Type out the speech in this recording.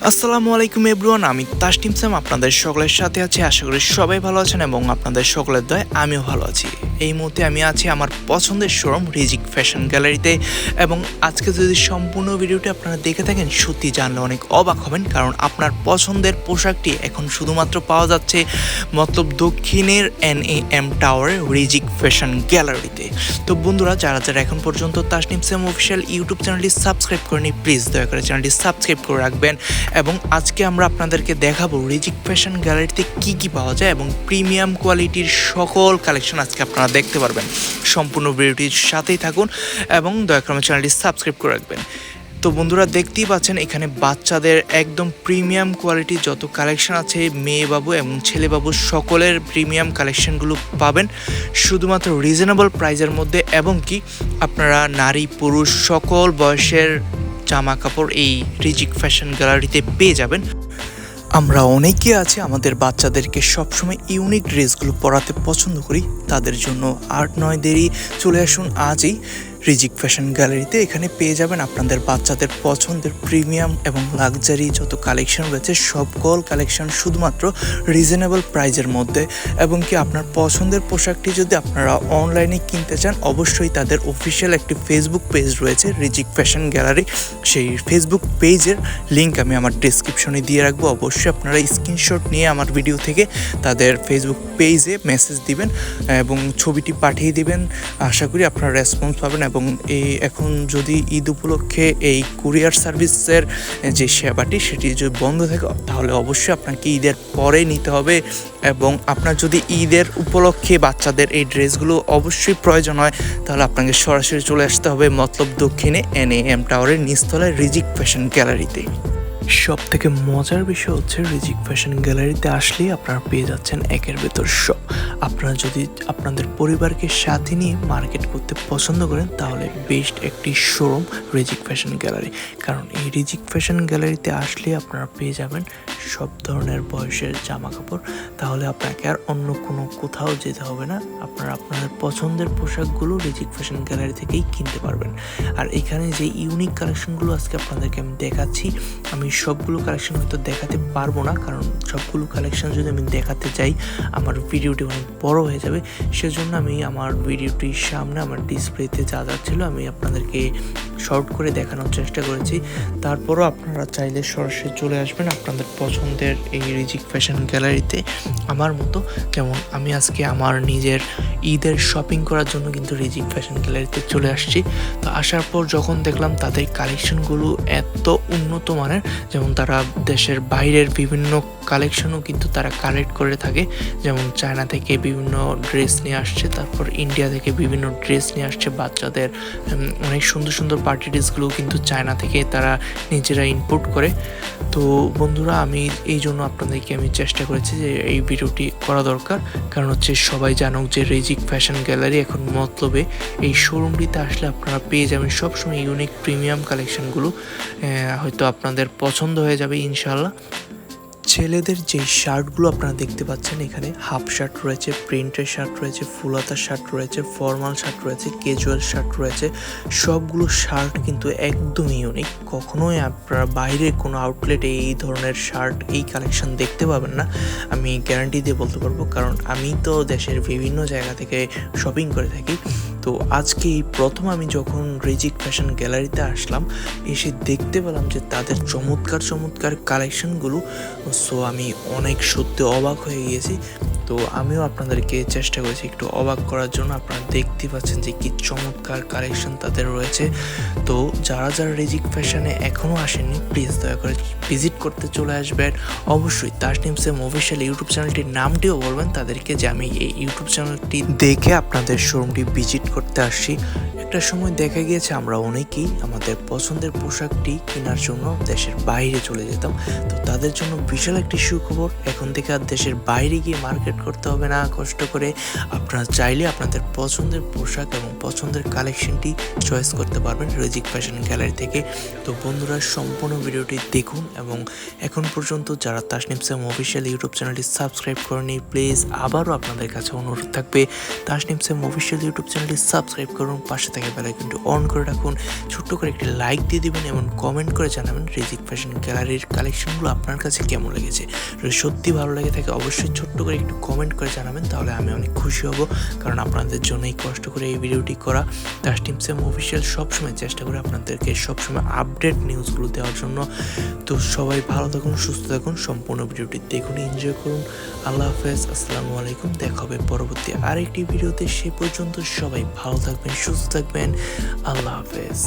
আসসালামু আলাইকুম এভরিওয়ান, আমি তাসনিম স্যাম আপনাদের সকলের সাথে আছি। আশা করি সবাই ভালো আছেন এবং আপনাদের সকলের দয় আমিও ভালো আছি। এই মুহূর্তে আমি আছি আমার পছন্দের শোরুম রিজিক ফ্যাশন গ্যালারিতে এবং আজকে যদি সম্পূর্ণ ভিডিওটি আপনারা দেখে থাকেন সত্যি জানলে অনেক অবাক হবেন, কারণ আপনার পছন্দের পোশাকটি এখন শুধুমাত্র পাওয়া যাচ্ছে মতলব দক্ষিণের NAM টাওয়ারের রিজিক ফ্যাশন গ্যালারিতে। তো বন্ধুরা, যারা যারা এখন পর্যন্ত তাসনিম স্যাম অফিসিয়াল ইউটিউব চ্যানেলটি সাবস্ক্রাইব করেনি, প্লিজ দয়া করে চ্যানেলটি সাবস্ক্রাইব করে রাখবেন। এবং আজকে আমরা আপনাদেরকে দেখাবো রিজিক ফ্যাশন গ্যালারিতে কি কি পাওয়া যায় এবং প্রিমিয়াম কোয়ালিটির সকল কালেকশন আজকে আপনারা দেখতে পারবেন। সম্পূর্ণ ভিডিওটির সাথেই থাকুন এবং দয়া করে চ্যানেলটি সাবস্ক্রাইব করে রাখবেন। তো বন্ধুরা, দেখতেই পাচ্ছেন এখানে বাচ্চাদের একদম প্রিমিয়াম কোয়ালিটির যত কালেকশন আছে, মেয়ে বাবু এবং ছেলে বাবু সকলের প্রিমিয়াম কালেকশনগুলো পাবেন শুধুমাত্র রিজনেবল প্রাইজের মধ্যে। এবং কি আপনারা নারী পুরুষ সকল বয়সের জামা কাপড় এই রিজিক ফ্যাশন গ্যালারিতে পেয়ে যাবেন। আমরা অনেকে আছে আমাদের বাচ্চাদেরকে সবসময় ইউনিক ড্রেসগুলো পরাতে পছন্দ করি, তাদের জন্য আর নয় দেরি, চলে আসুন আজই রিজিক ফ্যাশন গ্যালারিতে। এখানে পেয়ে যাবেন আপনাদের বাচ্চাদের পছন্দের প্রিমিয়াম এবং লাক্সারি যত কালেকশন রয়েছে সকল কালেকশন শুধুমাত্র রিজনেবল প্রাইজের মধ্যে। এবং কি আপনার পছন্দের পোশাকটি যদি আপনারা অনলাইনে কিনতে চান, অবশ্যই তাদের অফিসিয়াল একটি ফেসবুক পেজ রয়েছে রিজিক ফ্যাশন গ্যালারি। সেই ফেসবুক পেজের লিঙ্ক আমি আমার ডেসক্রিপশনে দিয়ে রাখবো। অবশ্যই আপনারা স্ক্রিনশট নিয়ে আমার ভিডিও থেকে তাদের ফেসবুক পেজে মেসেজ দিবেন এবং ছবিটি পাঠিয়ে দিবেন। আশা করি আপনারা রেসপন্স পাবেন। এবং এখন যদি ঈদ উপলক্ষে এই কুরিয়ার সার্ভিসের যে সেবাটি সেটি যদি বন্ধ থাকে, তাহলে অবশ্যই আপনাকে ঈদের পরে নিতে হবে। এবং আপনার যদি ঈদের উপলক্ষে বাচ্চাদের এই ড্রেসগুলো অবশ্যই প্রয়োজন হয়, তাহলে আপনাকে সরাসরি চলে আসতে হবে মতলব দক্ষিণে NAM টাওয়ারের নিচতলায় রিজিক ফ্যাশন গ্যালারিতে। সব থেকে মজার বিষয় হচ্ছে রিজিক ফ্যাশন গ্যালারিতে আসলেই আপনারা পেয়ে যাচ্ছেন একের ভেতর সব। আপনারা যদি আপনাদের পরিবারকে সাথে নিয়ে মার্কেট করতে পছন্দ করেন, তাহলে বেস্ট একটি শোরুম রিজিক ফ্যাশন গ্যালারি। কারণ এই রিজিক ফ্যাশন গ্যালারিতে আসলে আপনারা পেয়ে যাবেন সব ধরনের বয়সের জামা কাপড়। তাহলে আপনাকে আর অন্য কোনো কোথাও যেতে হবে না, আপনারা আপনাদের পছন্দের পোশাকগুলো রিজিক ফ্যাশন গ্যালারি থেকেই কিনতে পারবেন। আর এখানে যে ইউনিক কালেকশনগুলো আজকে আপনাদেরকে আমি দেখাচ্ছি, আমি সবগুলো কালেকশন হয়তো দেখাতে পারবো না, কারণ সবগুলো কালেকশন যদি আমি দেখাতে যাই আমার ভিডিওটি অনেক বড় হয়ে যাবে। সেজন্য আমি আমার ভিডিওটির সামনে আমার ডিসপ্লেতে যা যাচ্ছিলো আমি আপনাদেরকে শর্ট করে দেখানোর চেষ্টা করেছি। তারপরও আপনারা চাইলে সরাসরি চলে আসবেন আপনাদের পছন্দের এই রিজিক ফ্যাশন গ্যালারিতে আমার মতো। যেমন আমি আজকে আমার নিজের ঈদের শপিং করার জন্য কিন্তু রিজিক ফ্যাশন গ্যালারিতে চলে আসছি। তো আসার পর যখন দেখলাম তাদের কালেকশনগুলো এত উন্নত মানের, যেমন তারা দেশের বাইরের বিভিন্ন কালেকশনও কিন্তু তারা কালেক্ট করে থাকে। যেমন চায়না থেকে বিভিন্ন ড্রেস নিয়ে আসছে, তারপর ইন্ডিয়া থেকে বিভিন্ন ড্রেস নিয়ে আসছে বাচ্চাদের। অনেক সুন্দর সুন্দর পার্টি ড্রেসগুলোও কিন্তু চায়না থেকে তারা নিজেরা ইম্পোর্ট করে। তো বন্ধুরা, আমি এই জন্য আপনাদেরকে আমি চেষ্টা করেছি যে এই ভিডিওটি করা দরকার, কারণ হচ্ছে সবাই জানুক যে রিজিক ফ্যাশন গ্যালারি এখন মতলবে এই শোরুমটিতে আসলে আপনারা পেয়ে যাবেন সবসময় ইউনিক প্রিমিয়াম কালেকশনগুলো। হয়তো আপনাদের পছন্দ হয়ে যাবে ইনশাআল্লাহ। ছেলেদের যে শার্টগুলো আপনারা দেখতে পাচ্ছেন, এখানে হাফ শার্ট রয়েছে, প্রিন্টের শার্ট রয়েছে, ফুল হাতার শার্ট রয়েছে, ফর্মাল শার্ট রয়েছে, ক্যাজুয়াল শার্ট রয়েছে। সবগুলো শার্ট কিন্তু একদম ইউনিক। কখনোই আপনারা বাইরে কোনো আউটলেটে এই ধরনের শার্ট এই কালেকশন দেখতে পাবেন না, আমি গ্যারান্টি দিয়ে বলতে পারবো, কারণ আমি তো দেশের বিভিন্ন জায়গা থেকে শপিং করে থাকি। তো আজকে এই প্রথম আমি যখন রিজিক ফ্যাশন গ্যালারিতে আসলাম, এসে দেখতে পেলাম যে তাদের চমৎকার চমৎকার কালেকশনগুলো। সো আমি অনেক সত্যি অবাক হয়ে গিয়েছি। তো আমিও আপনাদেরকে চেষ্টা করেছি একটু অবাক করার জন্য। আপনারা দেখতে পাচ্ছেন যে কি চমৎকার কালেকশন তাদের রয়েছে। তো যারা যারা রিজিক ফ্যাশনে এখনও আসেননি, প্লিজ দয়া করে ভিজিট করতে চলে আসবেন। অবশ্যই তাসনিম স্যাম অফিসিয়াল ইউটিউব চ্যানেলটির নামটিও বলবেন তাদেরকে যে আমি এই ইউটিউব চ্যানেলটি দেখে আপনাদের শোরুমটি ভিজিট করতে আসছি। একটা সময় দেখা গিয়েছে আমরা অনেকেই আমাদের পছন্দের পোশাকটি কেনার জন্য দেশের বাইরে চলে যেতাম। তো তাদের জন্য বিশাল একটি সুখবর, এখন থেকে আর দেশের বাইরে গিয়ে মার্কেট সিলেক্ট করতে হবে না কষ্ট করে। আপনারা চাইলে আপনাদের পছন্দের পোশাক এবং পছন্দের কালেকশনটি চয়েস করতে পারবেন রিজিক ফ্যাশন গ্যালারি থেকে। তো বন্ধুরা সম্পূর্ণ ভিডিওটি দেখুন এবং এখন পর্যন্ত যারা তাসনিম স্যাম অফিসিয়াল ইউটিউব চ্যানেলটি সাবস্ক্রাইব করেনি প্লিজ আবারও আপনাদের কাছে অনুরোধ থাকবে তাসনিম স্যাম অফিসিয়াল ইউটিউব চ্যানেলটি সাবস্ক্রাইব করুন, পাশে থেকে বেল আইকনটি অন করে রাখুন, ছোট্ট করে একটি লাইক দিয়ে দিবেন এবং কমেন্ট করে জানাবেন রিজিক ফ্যাশন গ্যালারির কালেকশনগুলো আপনার কাছে কেমন লেগেছে। যদি সত্যি ভালো লেগে থাকে অবশ্যই ছোট্ট করে একটু কমেন্ট করে জানাবেন, তাহলে আমি অনেক খুশি হব, কারণ আপনাদের জন্যই কষ্ট করে এই ভিডিওটি করা। তাসনিম স্যাম অফিসিয়াল সবসময় চেষ্টা করে আপনাদেরকে সবসময় আপডেট নিউজগুলো দেওয়ার জন্য। তো সবাই ভালো থাকুন, সুস্থ থাকুন, সম্পূর্ণ ভিডিওটি দেখুন, এনজয় করুন। আল্লাহ হাফেজ, আসসালামু আলাইকুম। দেখা হবে পরবর্তী আরেকটি ভিডিওতে। সে পর্যন্ত সবাই ভালো থাকবেন, সুস্থ থাকবেন। আল্লাহ হাফেজ।